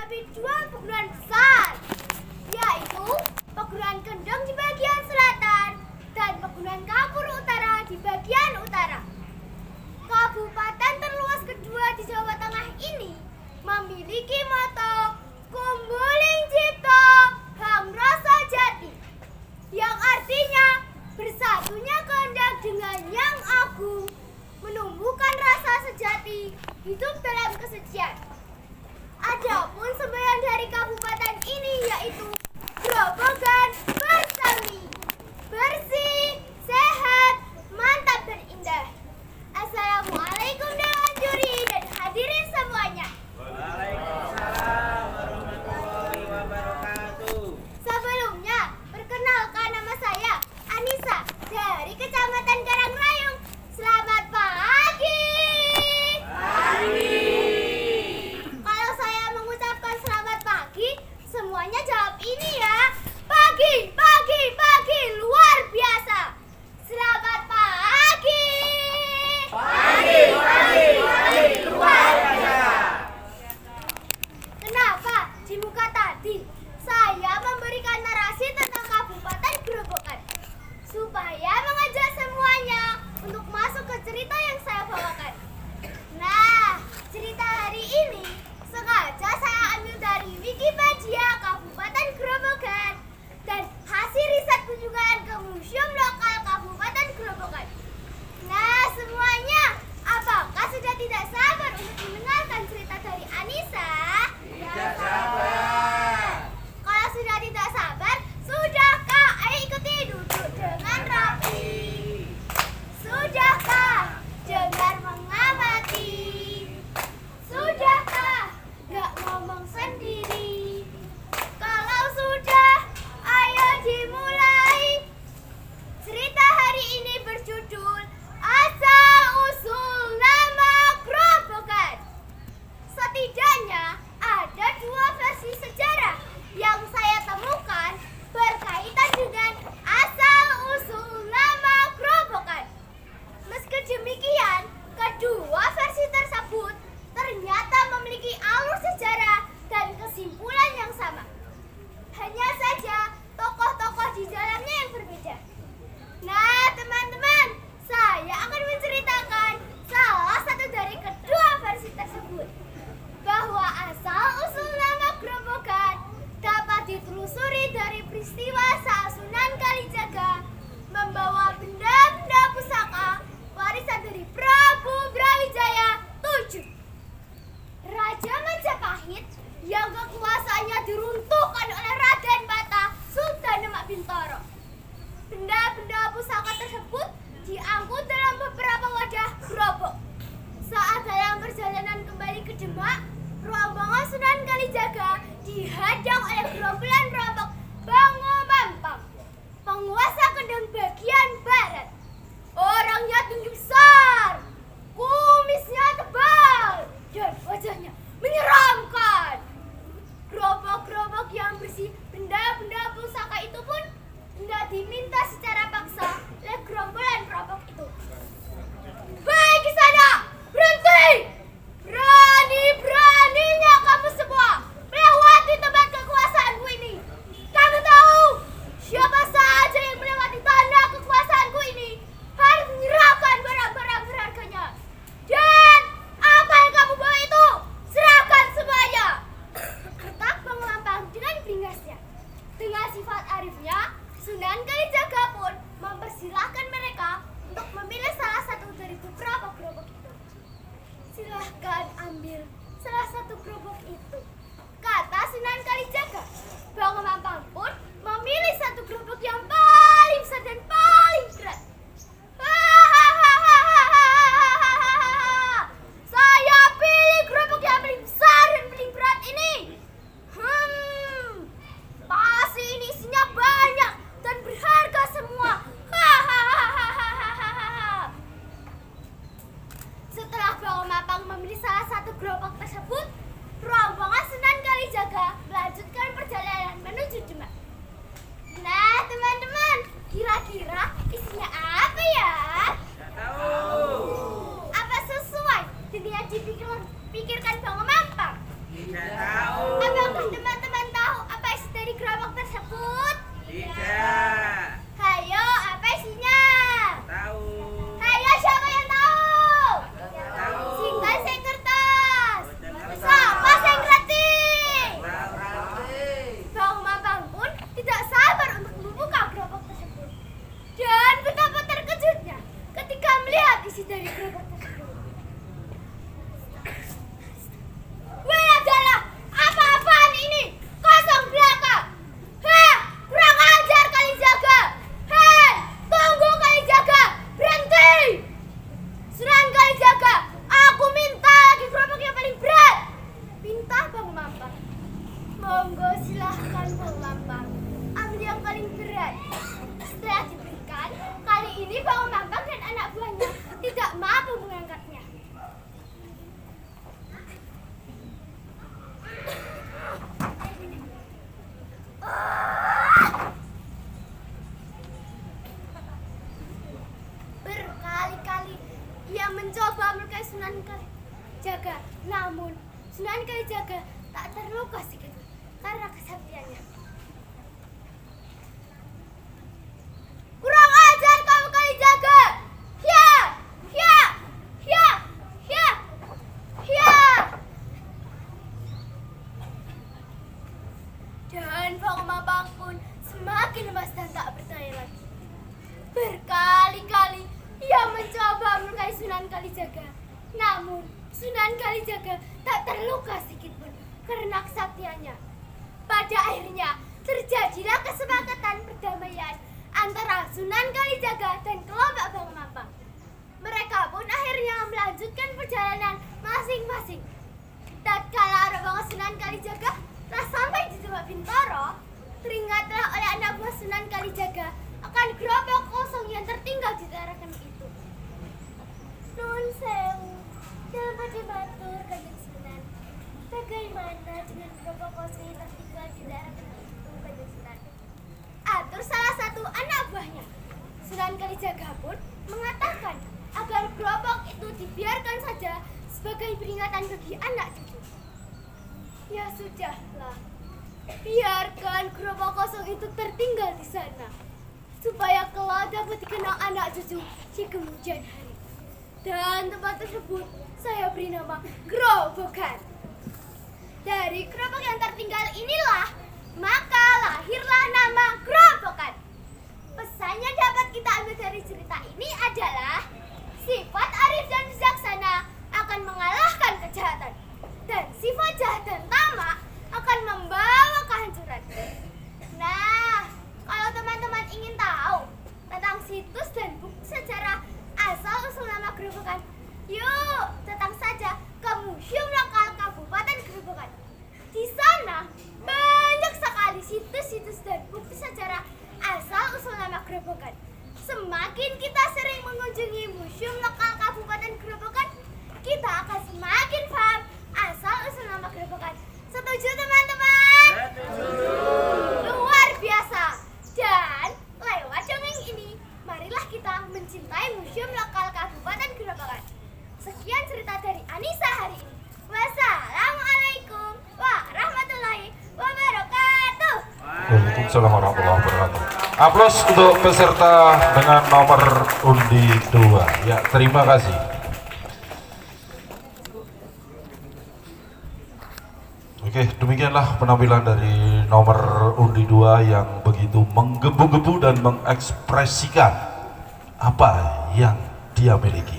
menghadapi dua pegunungan besar, yaitu Pegunungan Kendeng di bagian selatan dan Pegunungan Kapur Utara di bagian utara. Kabupaten terluas kedua di Jawa Tengah ini memiliki moto Kumbuling Cipto Hang Rasa Jati, yang artinya bersatunya kehendak dengan yang agung, menumbuhkan rasa sejati, hidup dalam kesucian. Adapun semboyan dari kabupaten ini yaitu Grobogan Bersemi, bersih, sehat, mantap dan indah. Assalamualaikum Dewan Juri dan hadirin semuanya. Waalaikumsalam warahmatullahi wabarakatuh. Sebelumnya, perkenalkan nama saya Anissa dari Kecamatan Karangrayung. Selamat pagi. Pagi. Kalau saya mengucapkan selamat pagi, semuanya jawab ini ya. Pagi, pagi, pagi, luar biasa. Selamat pagi. Pagi, luar biasa. Kenapa di muka tadi saya memberikan narasi tentang Kabupaten Grobogan supaya mengajak semuanya untuk masuk ke cerita yang saya bawakan. Nah, cerita hari ini sengaja saya ambil dari Wikipedia Kabupaten Grobogan dan hasil riset kunjungan ke Museum Lokal Kabupaten Grobogan. Nah, semuanya, apakah sudah tidak sabar untuk mendengarkan cerita dari Anissa? Tidak sabar. Kalau sudah tidak sabar, sudahkah? Ayo ikuti, duduk dengan rapi. Sudahkah dengar mengamati? Sudahkah gak ngomong sendiri? Kalau sudah, ayo dimulai. Cerita hari ini berjudul Asal Usul Nama Grobogan. Setidaknya ada dua versi sejarah yang saya temukan berkaitan dengan asal usul nama Grobogan. Meski demikian, kedua versi tersebut ternyata memiliki alur sejarah dan kesimpulan yang sama. Hanya saja tokoh-tokoh di dalamnya yang berbeda. Nah, teman-teman, saya akan menceritakan salah satu dari kedua versi tersebut, bahwa asal-usul nama Grobogan dapat ditelusuri dari peristiwa saat Sunan Kalijaga membawa benda-benda pusaka warisan dari Prabu Brawijaya VII, Raja Majapahit yang kekuasaannya diruntuhkan oleh Raden Bata Sultan Demak Bintoro. Benda-benda pusaka tersebut diangkut dalam beberapa wadah gerobak. Saat dalam perjalanan kembali ke Demak, rombongan Sunan Kalijaga dihadang oleh gerombolan perampok Bango Mampang, penguasa Kendeng bagian barat. Orangnya tinggi besar, kumisnya tebal, dan wajahnya menyeramkan. Gerobak-gerobak yang berisi benda-benda pusaka itu pun hendak diminta secara paksa oleh gerombolan perampok itu. Baik di sana, berhenti! Berani-beraninya kamu semua melewati tempat kekuasaanku ini. takut? Tidak. Hayo, apa isinya? Tahu. Hayo, siapa yang tahu? Tahu. Sinta sing kertas. Siapa sing ngerti? Bang Mampang pun tidak sabar untuk membuka gerobak tersebut. Dan betapa terkejutnya ketika melihat isi dari gerobak tersebut. Walah, apa-apaan ini? Kosong belaka. Heh, kurang ajar kali jaga. Hei, tunggu kali jaga. Berhenti. Sunan kali jaga. Aku minta lagi gerobak yang paling berat. Minta Bang Mampang. Monggo silahkan Bang Mampang. Ambil yang paling berat. Setelah diberikan, kali ini Bang Mampang dan anak buahnya tidak mampu mengangkatnya. Berkali-kali ia mencoba melukai Sunan Kalijaga, namun Sunan Kalijaga tak terluka sedikit karena kesaktiannya. Kurang ajar kamu Kalijaga! Ya, ya, ya, ya, ya. Dan Bang Mampang pun semakin lemas dan tak berdaya lagi. Berkali-kali ia mencoba melukai Sunan Kalijaga, namun Sunan Kalijaga tak terluka sedikit pun karena kesaktiannya. Pada akhirnya terjadilah kesepakatan perdamaian antara Sunan Kalijaga dan kelompok Bang Mampang. Mereka pun akhirnya melanjutkan perjalanan masing-masing. Tatkala rombongan Sunan Kalijaga telah sampai di tempat Bintoro, teringatlah oleh anak buah Sunan Kalijaga akan gerobak kosong yang tertinggal di daerah itu. Nun sewu, dalam pada matur Kanjeng Sunan, bagaimana dengan gerobak kosong yang tertinggal di daerah itu Kanjeng Sunan? Atur salah satu anak buahnya. Sunan Kalijaga pun mengatakan agar gerobak itu dibiarkan saja sebagai peringatan bagi anak cucu. Ya sudahlah, biarkan gerobak kosong itu tertinggal di sana, supaya kelak dapat dikenal anak cucu di kemudian hari. Dan tempat tersebut saya beri nama Gerobokan. Dari gerobak yang tertinggal inilah maka lahirlah nama Gerobokan. Pesannya dapat kita ambil dari cerita ini adalah sifat arif dan bijaksana akan mengalahkan kejahatan, dan sifat jahat dan tamak akan membawa kehancuran. Nah, kalau teman-teman ingin tahu tentang situs dan buku sejarah asal-usul nama Gerobokan, yuk datang saja ke Museum Lokal Kabupaten Gerobokan. Di sana banyak sekali situs-situs dan bukti sejarah asal-usul nama Gerobokan. Semakin kita sering mengunjungi Museum Lokal Kabupaten Gerobokan, kita akan semakin paham asal-usul nama Gerobokan. Setuju teman-teman? Luar biasa. Dan lewat dongeng ini, marilah kita mencintai Museum Lokal Kabupaten Gerobokan. Sekian cerita dari Anissa hari ini. Wassalamualaikum warahmatullahi wabarakatuh. Waalaikumsalam warahmatullahi wabarakatuh. Aplaus untuk peserta dengan nomor undi 2. Ya, terima kasih. Oke, demikianlah penampilan dari nomor undi 2 yang begitu menggebu-gebu dan mengekspresikan apa yang dia miliki.